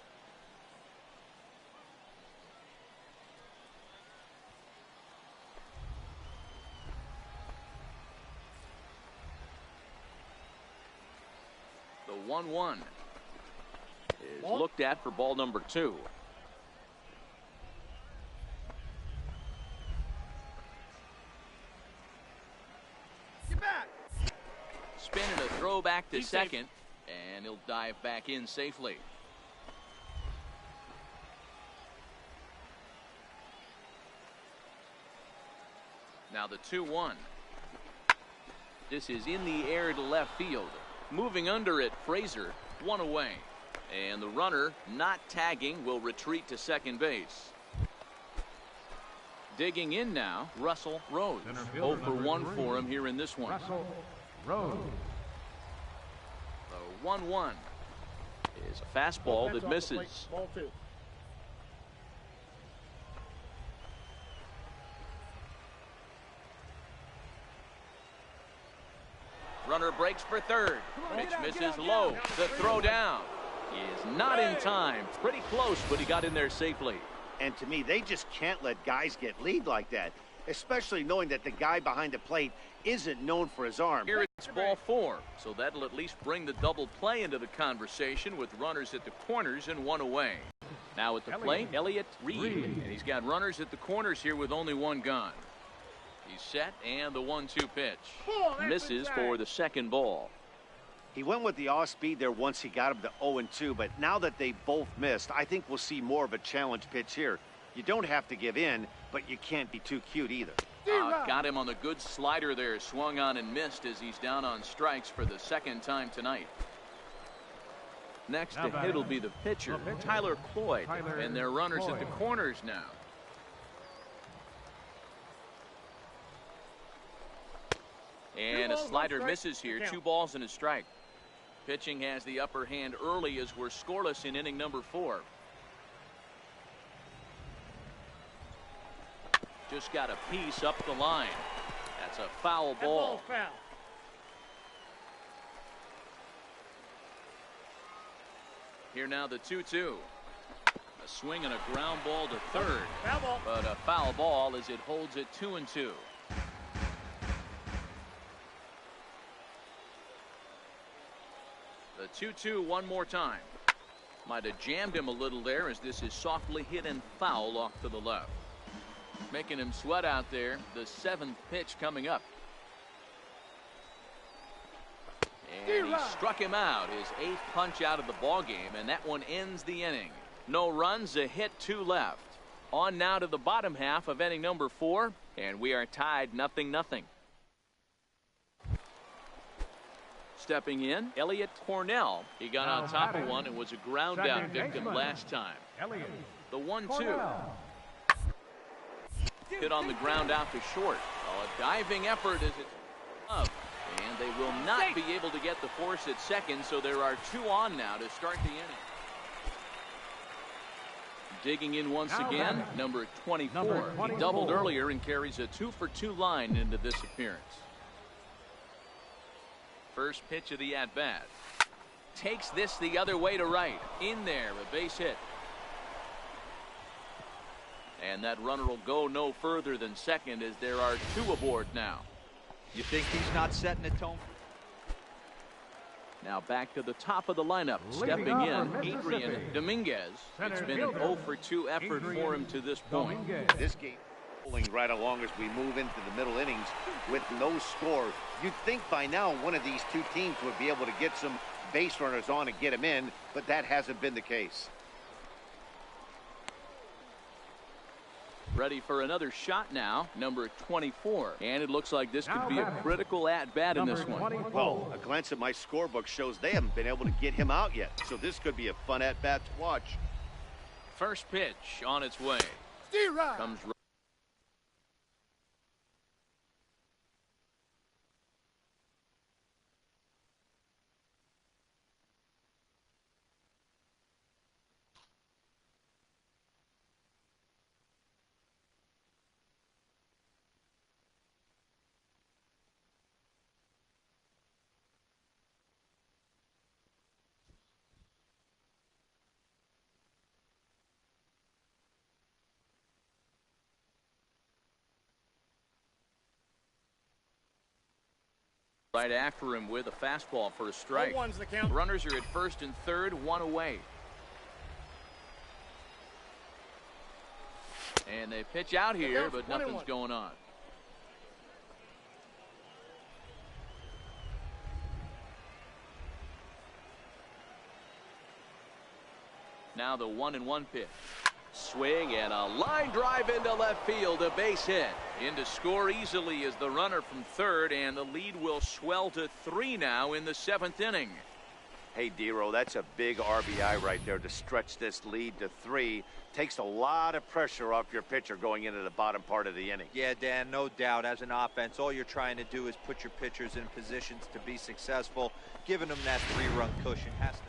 The 1-1 is looked at for ball number 2. Get back. Spinning a throw back to second, and he'll dive back in safely. Now the 2-1. This is in the air to left field. Moving under it, Frazier, one away. And the runner, not tagging, will retreat to second base. Digging in now, Russell Rose. 0 for 1 for him here in this one. Russell Rose. The 1-1 is a fastball that misses. Ball 2. Runner breaks for third. Pitch misses low. The throw down is not in time. Pretty close, but he got in there safely. And to me, they just can't let guys get lead like that, especially knowing that the guy behind the plate isn't known for his arm. Here it's ball 4, so that'll at least bring the double play into the conversation with runners at the corners and one away. Now at the plate, Elliott Reed, and he's got runners at the corners here with only one gone. He's set, and the 1-2 pitch misses for the second ball. He went with the off speed there once he got him to 0-2, but now that they both missed, I think we'll see more of a challenge pitch here. You don't have to give in, but you can't be too cute either. Got him on the good slider there, swung on and missed as he's down on strikes for the second time tonight. Next to hit will be the pitcher, Tyler Cloyd, and their runners at the corners now. And a slider misses here. 2 balls and a strike. Pitching has the upper hand early as we're scoreless in inning number 4. Just got a piece up the line. That's a foul ball. Foul. Here now the 2-2. A swing and a ground ball to third. Foul ball. But a foul ball as it holds it 2-2. The 2-2 one more time. Might have jammed him a little there as this is softly hit and foul off to the left. Making him sweat out there. The 7th pitch coming up. And he struck him out. His 8th punch out of the ball game, and that one ends the inning. No runs, a hit, 2 left. On now to the bottom half of inning number 4, and we are tied 0-0. Stepping in, Elliott Cornell. He got on top of one and was a ground out victim last time. The 1-2. Hit on the ground out to short. A diving effort as it's up. And they will not be able to get the force at second, so there are 2 on now to start the inning. Digging in once again, number 24. He doubled earlier and carries a 2-for-2 line into this appearance. First pitch of the at-bat. Takes this the other way to right. In there, a base hit. And that runner will go no further than second as there are 2 aboard now. You think he's not setting a tone? Now back to the top of the lineup. Stepping in, Adrian Dominguez. It's been an 0-for-2 effort for him to this point. This game pulling right along as we move into the middle innings with no score. You'd think by now one of these 2 teams would be able to get some base runners on and get them in, but that hasn't been the case. Ready for another shot now, number 24. And it looks like this could be a critical at-bat in this one. Well, a glance at my scorebook shows they haven't been able to get him out yet. So this could be a fun at-bat to watch. First pitch on its way. Comes right after him with a fastball for a strike. Runners are at first and third, one away. And they pitch out here, but nothing's going on. Now the 1-1 pitch. Swing and a line drive into left field, a base hit. In to score easily is the runner from third, and the lead will swell to 3 now in the 7th inning. Hey, Dero, that's a big RBI right there to stretch this lead to 3. Takes a lot of pressure off your pitcher going into the bottom part of the inning. Yeah, Dan, no doubt. As an offense, all you're trying to do is put your pitchers in positions to be successful. Giving them that 3-run cushion has to.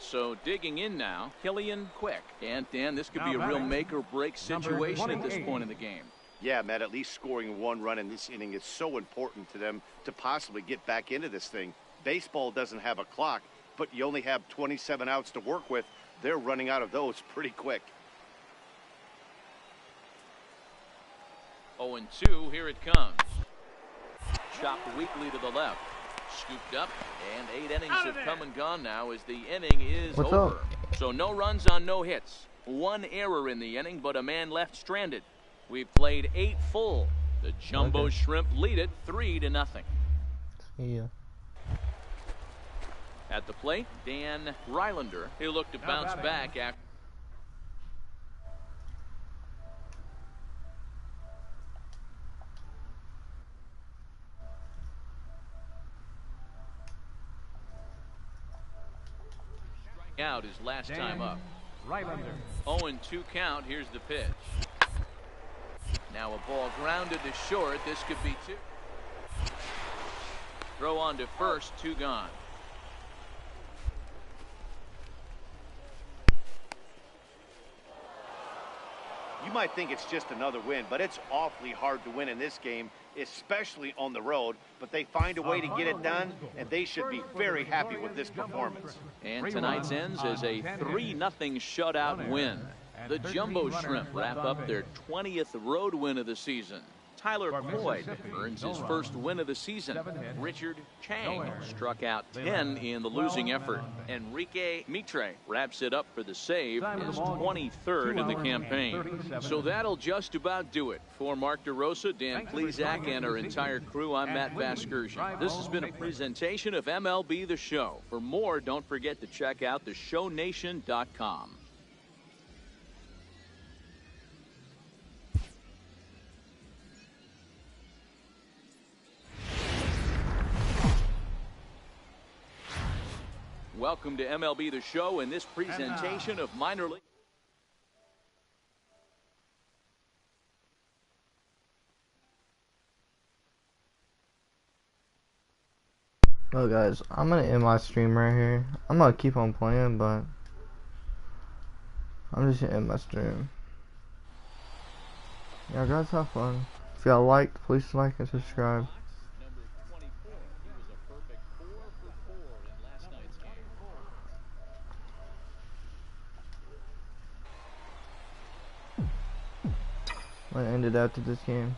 So digging in now, Killian Quick. And Dan, this could be a real make-or-break situation at this point in the game. Yeah, Matt, at least scoring 1 run in this inning is so important to them to possibly get back into this thing. Baseball doesn't have a clock, but you only have 27 outs to work with. They're running out of those pretty quick. 0-2, here it comes. Chopped weakly to the left. Scooped up, and 8 innings have come and gone now as the inning is over. So no runs on no hits. 1 error in the inning, but a man left stranded. We've played 8 full. The Jumbo Shrimp lead it 3-0. Yeah. At the plate, Dan Rylander. He'll look to bounce back after. Out his last time up. 0-2 count. Here's the pitch. Now a ball grounded to short. This could be 2. Throw on to first, 2 gone. You might think it's just another win, but it's awfully hard to win in this game, especially on the road. But they find a way to get it done, and they should be very happy with this performance. And tonight's ends as a 3-0 shutout win. The Jumbo Shrimp wrap up their 20th road win of the season. Tyler Floyd earns his first win of the season. Richard Chang struck out 10 in the losing effort. Enrique Mitre wraps it up for the save, his 23rd in the campaign. So that'll just about do it. For Mark DeRosa, Dan Plesac, and our entire crew, I'm Matt Vasgersian. This has been a presentation of MLB The Show. For more, don't forget to check out theshownation.com. Welcome to MLB The Show and this presentation of minor league. Well, guys, I'm gonna end my stream right here. I'm gonna keep on playing, but I'm just gonna end my stream. Yeah, guys, have fun. If y'all liked, please like and subscribe. I'm gonna end it after this game.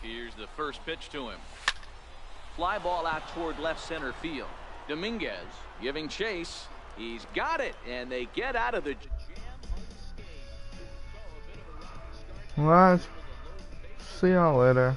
Here's the first pitch to him. Fly ball out toward left center field. Dominguez giving chase. He's got it, and they get out of the jam. Alright, see y'all later.